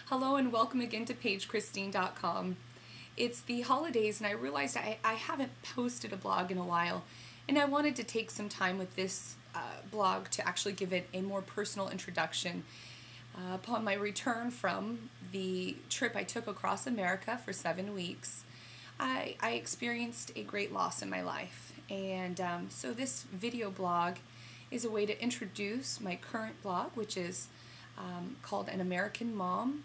Hello and welcome again to pagechristine.com. It's the holidays and I realized I haven't posted a blog in a while, and I wanted to take some time with this blog to actually give it a more personal introduction. Upon my return from the trip I took across America for 7 weeks, I experienced a great loss in my life, and so this video blog is a way to introduce my current blog, which is called An American Mom,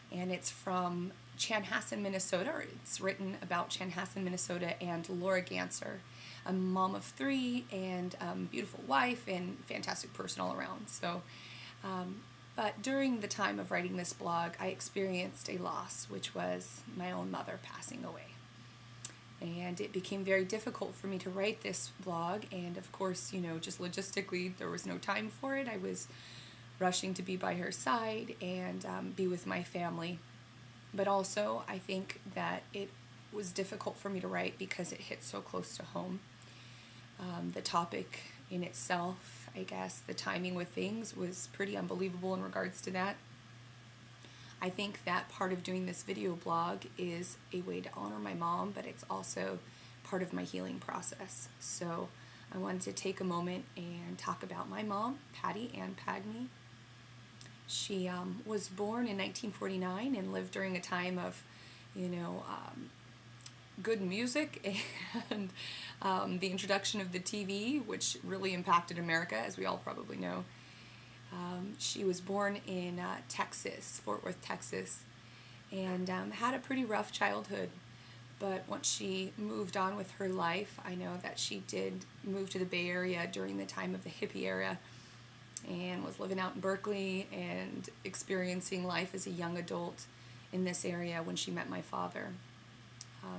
and it's from Chanhassen, Minnesota. It's written about Chanhassen, Minnesota, and Laura Ganser, a mom of 3 and beautiful wife and fantastic person all around. So, but during the time of writing this blog, I experienced a loss, which was my own mother passing away. And it became very difficult for me to write this blog, and of course, just logistically, there was no time for it. I was rushing to be by her side and be with my family. But also, I think that it was difficult for me to write because it hit so close to home. The topic in itself, I guess, the timing with things was pretty unbelievable in regards to that. I think that part of doing this video blog is a way to honor my mom, but it's also part of my healing process. So I wanted to take a moment and talk about my mom, Patty Ann Pagni. She was born in 1949 and lived during a time of, good music and the introduction of the TV, which really impacted America, as we all probably know. She was born in Texas, Fort Worth, Texas, and had a pretty rough childhood. But once she moved on with her life, I know that she did move to the Bay Area during the time of the hippie era, and was living out in Berkeley and experiencing life as a young adult in this area when she met my father.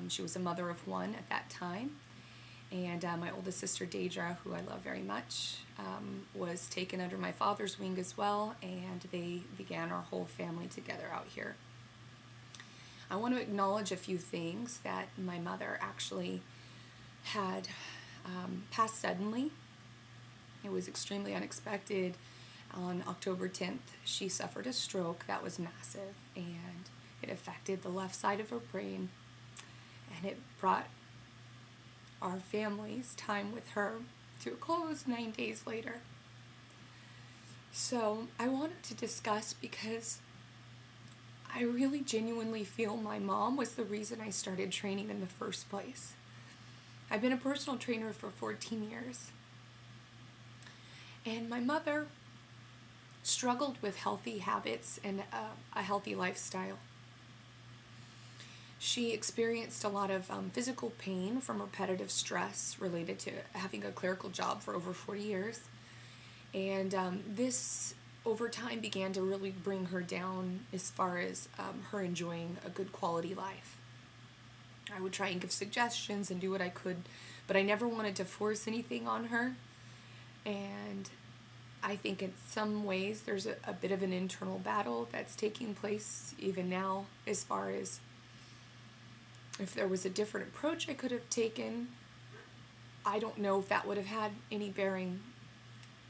She was a mother of 1 at that time, and my oldest sister, Deidre, who I love very much, was taken under my father's wing as well, and they began our whole family together out here. I want to acknowledge a few things that my mother actually had passed suddenly. It was extremely unexpected. On October 10th, she suffered a stroke that was massive, and it affected the left side of her brain, and it brought our family's time with her to a close 9 days later. So I wanted to discuss because I really genuinely feel my mom was the reason I started training in the first place. I've been a personal trainer for 14 years. And my mother struggled with healthy habits and a healthy lifestyle. She experienced a lot of physical pain from repetitive stress related to having a clerical job for over 40 years. And this, over time, began to really bring her down as far as her enjoying a good quality life. I would try and give suggestions and do what I could, but I never wanted to force anything on her. And I think in some ways there's a bit of an internal battle that's taking place even now, as far as if there was a different approach I could have taken. I don't know if that would have had any bearing,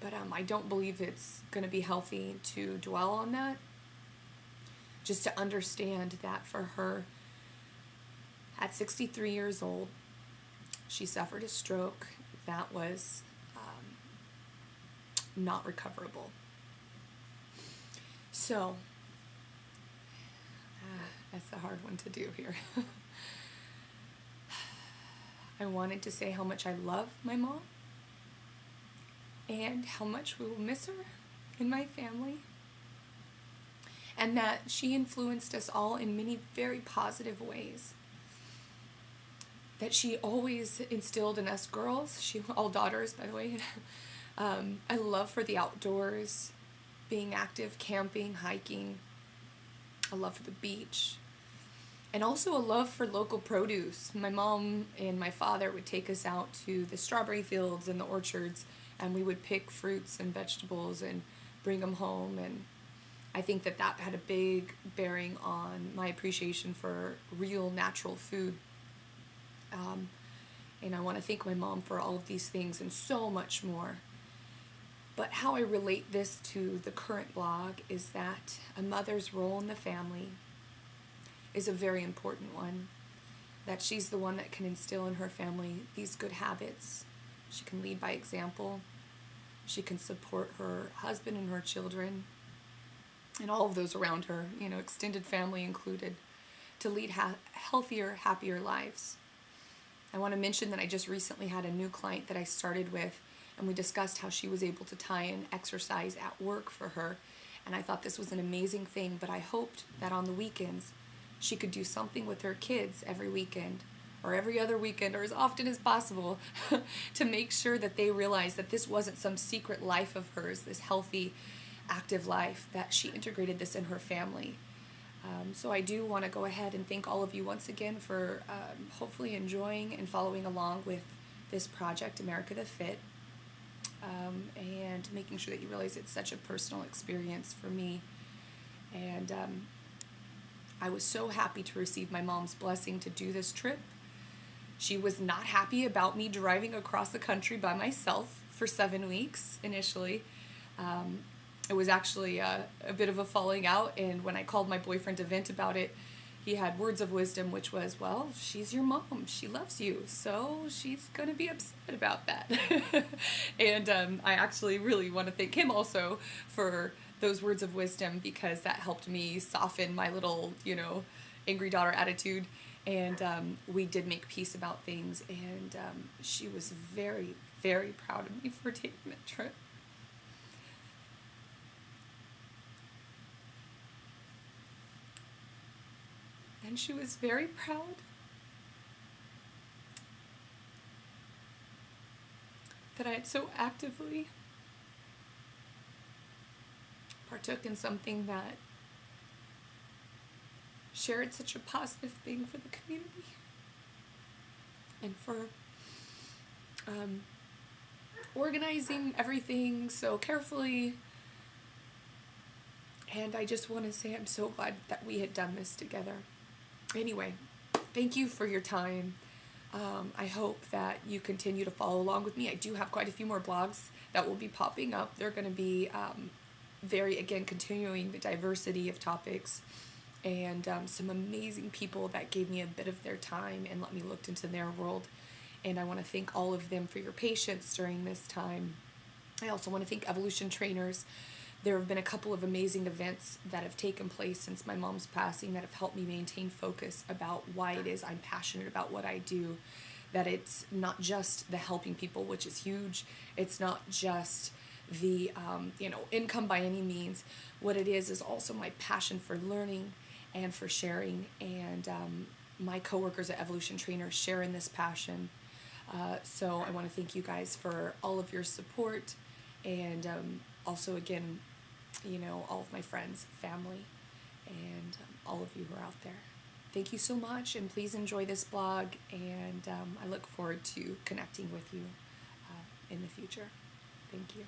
but I don't believe it's going to be healthy to dwell on that. Just to understand that for her, at 63 years old, she suffered a stroke that was not recoverable. So, that's a hard one to do here. I wanted to say how much I love my mom and how much we will miss her in my family, and that she influenced us all in many very positive ways. That she always instilled in us girls, all daughters, by the way, a love for the outdoors, being active, camping, hiking, a love for the beach, and also a love for local produce. My mom and my father would take us out to the strawberry fields and the orchards, and we would pick fruits and vegetables and bring them home. And I think that had a big bearing on my appreciation for real natural food. And I want to thank my mom for all of these things and so much more. But how I relate this to the current blog is that a mother's role in the family is a very important one. That she's the one that can instill in her family these good habits. She can lead by example. She can support her husband and her children and all of those around her, extended family included, to lead healthier, happier lives. I want to mention that I just recently had a new client that I started with, and we discussed how she was able to tie in exercise at work for her. And I thought this was an amazing thing, but I hoped that on the weekends she could do something with her kids every weekend or every other weekend or as often as possible to make sure that they realized that this wasn't some secret life of hers, this healthy, active life, that she integrated this in her family. So I do want to go ahead and thank all of you once again for hopefully enjoying and following along with this project, America the Fit. And making sure that you realize it's such a personal experience for me. And I was so happy to receive my mom's blessing to do this trip. She was not happy about me driving across the country by myself for 7 weeks initially. It was actually a bit of a falling out, and when I called my boyfriend to vent about it, he had words of wisdom, which was, well, she's your mom. She loves you, so she's going to be upset about that. And I actually really want to thank him also for those words of wisdom, because that helped me soften my little, angry daughter attitude. And we did make peace about things, and she was very, very proud of me for taking that trip. And she was very proud that I had so actively partook in something that shared such a positive thing for the community and for organizing everything so carefully. And I just want to say I'm so glad that we had done this together. Anyway, thank you for your time. I hope that you continue to follow along with me. I do have quite a few more blogs that will be popping up. They're going to be continuing the diversity of topics, and some amazing people that gave me a bit of their time and let me look into their world. And I want to thank all of them for your patience during this time. I also want to thank Evolution Trainers. There have been a couple of amazing events that have taken place since my mom's passing that have helped me maintain focus about why it is I'm passionate about what I do. That it's not just the helping people, which is huge. It's not just the income by any means. What it is also my passion for learning and for sharing. And my coworkers at Evolution Trainers share in this passion. So I want to thank you guys for all of your support, and also again, all of my friends, family, and all of you who are out there. Thank you so much, and please enjoy this blog, and I look forward to connecting with you in the future. Thank you.